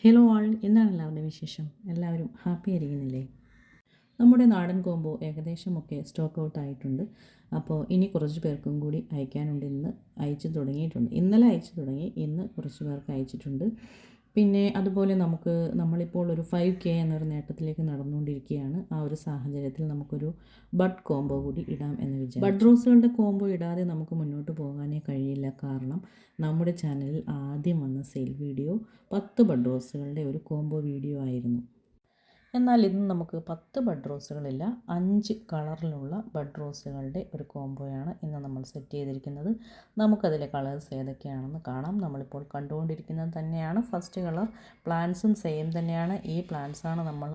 Hello ആൾ, എന്താണ് എല്ലാവരുടെയും വിശേഷം? എല്ലാവരും ഹാപ്പി ആയിരിക്കുന്നില്ലേ? നമ്മുടെ നാടൻ കോംബോ ഏകദേശമൊക്കെ സ്റ്റോക്ക് ഔട്ട് ആയിട്ടുണ്ട്. അപ്പോൾ ഇനി കുറച്ച് പേർക്കും കൂടി അയക്കാനുണ്ട്. ഇന്ന് അയച്ചു തുടങ്ങിയിട്ടുണ്ട്. ഇന്നലെ അയച്ചു തുടങ്ങി, ഇന്ന് കുറച്ച് പേർക്ക് അയച്ചിട്ടുണ്ട്. പിന്നെ അതുപോലെ നമ്മളിപ്പോൾ ഒരു 5K എന്നൊരു നേട്ടത്തിലേക്ക് നടന്നുകൊണ്ടിരിക്കുകയാണ്. ആ ഒരു സാഹചര്യത്തിൽ നമുക്കൊരു ബഡ് കോംബോ കൂടി ഇടാം എന്ന് വിചാരിച്ചു. ബഡ് റോസുകളുടെ കോംബോ ഇടാതെ നമുക്ക് മുന്നോട്ട് പോകാനേ കഴിയില്ല. കാരണം നമ്മുടെ ചാനലിൽ ആദ്യം വന്ന സെയിൽ വീഡിയോ 10 ബഡ് റോസുകളുടെ ഒരു കോംബോ വീഡിയോ ആയിരുന്നു. എന്നാൽ ഇന്ന് നമുക്ക് 10 ബഡ് റോസുകളില്ല, 5 കളറിലുള്ള ബഡ് റോസുകളുടെ ഒരു കോംബോയാണ് ഇന്ന് നമ്മൾ സെറ്റ് ചെയ്തിരിക്കുന്നത്. നമുക്കതിലെ കളേഴ്സ് ഏതൊക്കെയാണെന്ന് കാണാം. നമ്മളിപ്പോൾ കണ്ടുകൊണ്ടിരിക്കുന്നത് തന്നെയാണ് ഫസ്റ്റ് കളർ. പ്ലാന്റ്സും സെയിം തന്നെയാണ്. ഈ പ്ലാന്റ്സാണ് നമ്മൾ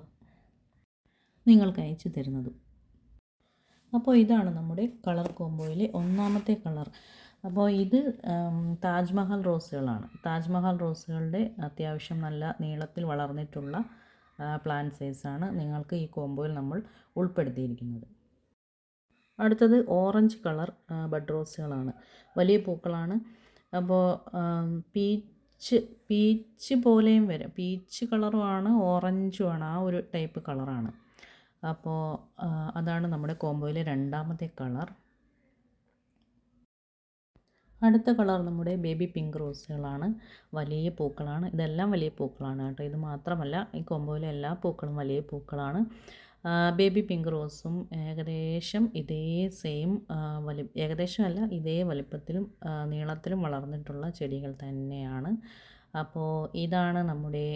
നിങ്ങൾക്ക് അയച്ചു തരുന്നത്. അപ്പോൾ ഇതാണ് നമ്മുടെ കളർ കോംബോയിലെ ഒന്നാമത്തെ കളർ. അപ്പോൾ ഇത് താജ്മഹൽ റോസുകളാണ്. താജ്മഹൽ റോസുകളുടെ അത്യാവശ്യം നല്ല നീളത്തിൽ വളർന്നിട്ടുള്ള പ്ലാന്റ് സൈസാണ് നിങ്ങൾക്ക് ഈ കോംബോയിൽ നമ്മൾ ഉൾപ്പെടുത്തിയിരിക്കുന്നത്. അടുത്തത് ഓറഞ്ച് കളർ ബഡ് റോസുകളാണ്. വലിയ പൂക്കളാണ്. അപ്പോൾ പീച്ച് പോലെയും വരും. പീച്ച് കളറുമാണ്, ഓറഞ്ചുമാണ്, ആ ഒരു ടൈപ്പ് കളറാണ്. അപ്പോൾ അതാണ് നമ്മുടെ കോംബോയിലെ രണ്ടാമത്തെ കളർ. അടുത്ത കളർ നമ്മുടെ ബേബി പിങ്ക് റോസുകളാണ്. വലിയ പൂക്കളാണ്. ഇതെല്ലാം വലിയ പൂക്കളാണ് കേട്ടോ. ഇത് മാത്രമല്ല, ഈ കോംബോയിലെ എല്ലാ പൂക്കളും വലിയ പൂക്കളാണ്. ബേബി പിങ്ക് റോസും ഏകദേശം ഇതേ സെയിം ഏകദേശമല്ല, ഇതേ വലിപ്പത്തിലും നീളത്തിലും വളർന്നിട്ടുള്ള ചെടികൾ തന്നെയാണ്. അപ്പോൾ ഇതാണ് നമ്മുടെ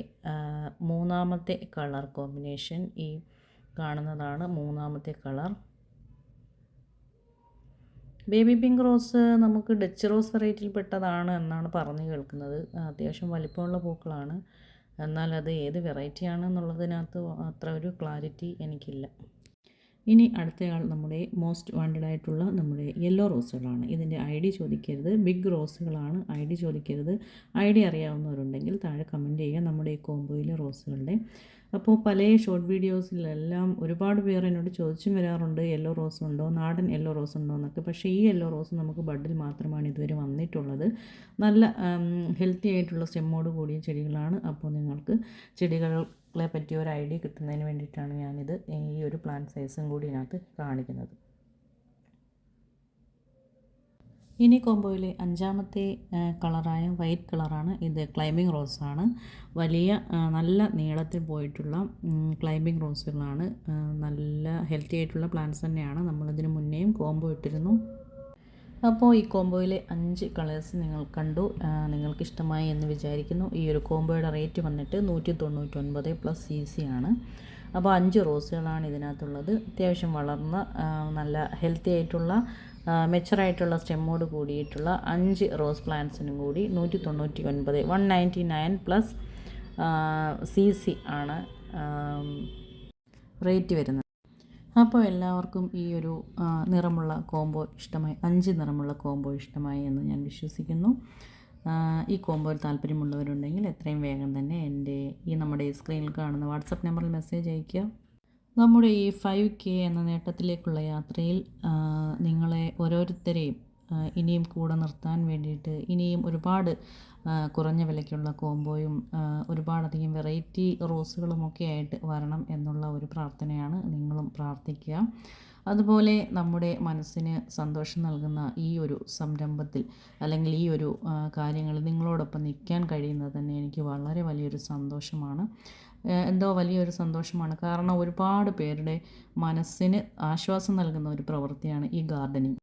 മൂന്നാമത്തെ കളർ കോമ്പിനേഷൻ. ഈ കാണുന്നതാണ് മൂന്നാമത്തെ കളർ. ബേബി പിങ്ക് റോസ് നമുക്ക് ഡച്ച് റോസ് വെറൈറ്റിയിൽ പെട്ടതാണ് എന്നാണ് പറഞ്ഞു കേൾക്കുന്നത്. അത്യാവശ്യം വലിപ്പമുള്ള പൂക്കളാണ്. എന്നാൽ അത് ഏത് വെറൈറ്റിയാണെന്നുള്ളതിനകത്ത് അത്ര ഒരു ക്ലാരിറ്റി എനിക്കില്ല. ഇനി അടുത്തയാൾ നമ്മുടെ മോസ്റ്റ് വാണ്ടഡ് ആയിട്ടുള്ള നമ്മുടെ യെല്ലോ റോസുകളാണ്. ഇതിൻ്റെ ID ചോദിക്കരുത്. ബിഗ് റോസുകളാണ്. ID ചോദിക്കരുത്. ID അറിയാവുന്നവരുണ്ടെങ്കിൽ താഴെ കമൻറ്റ് ചെയ്യുക നമ്മുടെ ഈ കോംബോയിലെ റോസുകളുടെ. അപ്പോൾ പല ഷോർട്ട് വീഡിയോസിലെല്ലാം ഒരുപാട് പേർ എന്നോട് ചോദിച്ചും വരാറുണ്ട്, യെല്ലോ റോസ് ഉണ്ടോ, നാടൻ യെല്ലോ റോസ് ഉണ്ടോ എന്നൊക്കെ. പക്ഷേ ഈ യെല്ലോ റോസ് നമുക്ക് ബഡിൽ മാത്രമാണ് ഇതുവരെ വന്നിട്ടുള്ളത്. നല്ല ഹെൽത്തി ആയിട്ടുള്ള സ്റ്റെമ്മോട് കൂടിയ ചെടികളാണ്. അപ്പോൾ നിങ്ങൾക്ക് ചെടികളെ പറ്റിയ ഒരു ഐഡിയ കിട്ടുന്നതിന് വേണ്ടിയിട്ടാണ് ഞാനിത് ഈ ഒരു പ്ലാന്റ് സൈസും കൂടി ഇതിനകത്ത് കാണിക്കുന്നത്. ഇനി കോംബോയിലെ അഞ്ചാമത്തെ കളറായ വൈറ്റ് കളറാണ്. ഇത് ക്ലൈമ്പിംഗ് റോസാണ്. വലിയ നല്ല നീളത്തിൽ പോയിട്ടുള്ള ക്ലൈമ്പിംഗ് റോസുകളാണ്. നല്ല ഹെൽത്തി ആയിട്ടുള്ള പ്ലാന്റ്സ് തന്നെയാണ്. നമ്മളിതിന് മുന്നേയും കോംബോ ഇട്ടിരുന്നു. അപ്പോൾ ഈ കോംബോയിലെ 5 കളേഴ്സ് നിങ്ങൾ കണ്ടു. നിങ്ങൾക്ക് ഇഷ്ടമായി എന്ന് വിചാരിക്കുന്നു. ഈ ഒരു കോംബോയുടെ റേറ്റ് വന്നിട്ട് 199 പ്ലസ് CC ആണ്. അപ്പോൾ 5 റോസുകളാണ് ഇതിനകത്തുള്ളത്. അത്യാവശ്യം വളർന്ന നല്ല ഹെൽത്തി ആയിട്ടുള്ള മെച്ചറായിട്ടുള്ള സ്റ്റെമ്മോട് കൂടിയിട്ടുള്ള 5 റോസ് പ്ലാന്റ്സിനും കൂടി 199 199 പ്ലസ് CC ആണ് റേറ്റ് വരുന്നത്. അപ്പോൾ എല്ലാവർക്കും ഈ ഒരു നിറമുള്ള കോംബോ ഇഷ്ടമായി, 5 നിറമുള്ള കോംബോ ഇഷ്ടമായി എന്ന് ഞാൻ വിശ്വസിക്കുന്നു. ഈ കോംബോയിൽ താല്പര്യമുള്ളവരുണ്ടെങ്കിൽ എത്രയും വേഗം തന്നെ നമ്മുടെ സ്ക്രീനിൽ കാണുന്ന വാട്സപ്പ് നമ്പറിൽ മെസ്സേജ് അയയ്ക്കുക. നമ്മുടെ ഈ 5K എന്ന നേട്ടത്തിലേക്കുള്ള യാത്രയിൽ നിങ്ങളെ ഓരോരുത്തരെയും ഇനിയും കൂടെ നിർത്താൻ വേണ്ടിയിട്ട് ഇനിയും ഒരുപാട് കുറഞ്ഞ വിലയ്ക്കുള്ള കോംബോയും ഒരുപാടധികം വെറൈറ്റി റോസുകളുമൊക്കെ ആയിട്ട് വരണം എന്നുള്ള ഒരു പ്രാർത്ഥനയാണ്. നിങ്ങളും പ്രാർത്ഥിക്കുക. അതുപോലെ നമ്മുടെ മനസ്സിന് സന്തോഷം നൽകുന്ന ഈ ഒരു സംരംഭത്തിൽ അല്ലെങ്കിൽ ഈ ഒരു കാര്യങ്ങളിൽ നിങ്ങളോടൊപ്പം നിൽക്കാൻ കഴിയുന്നത് തന്നെ എനിക്ക് വളരെ വലിയൊരു സന്തോഷമാണ്. എന്തോ വലിയൊരു സന്തോഷമാണ്. കാരണം ഒരുപാട് പേരുടെ മനസ്സിന് ആശ്വാസം നൽകുന്ന ഒരു പ്രവൃത്തിയാണ് ഈ ഗാർഡനിങ്.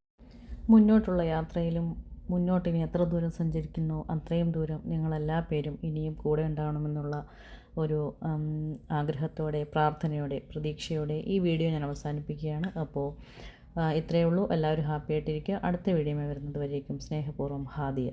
മുന്നോട്ടുള്ള യാത്രയിലും മുന്നോട്ടിനി എത്ര ദൂരം സഞ്ചരിക്കുന്നു അത്രയും ദൂരം നിങ്ങളെല്ലാ പേരും ഇനിയും കൂടെ ഉണ്ടാവണമെന്നുള്ള ഒരു ആഗ്രഹത്തോടെ, പ്രാർത്ഥനയോടെ, പ്രതീക്ഷയോടെ ഈ വീഡിയോ ഞാൻ അവസാനിപ്പിക്കുകയാണ്. അപ്പോൾ ഇത്രയേ ഉള്ളൂ. എല്ലാവരും ഹാപ്പി ആയിട്ടിരിക്കുക. അടുത്ത വീഡിയോയിൽ വരുന്നത് വരേക്കും സ്നേഹപൂർവ്വം ഹാദിയ.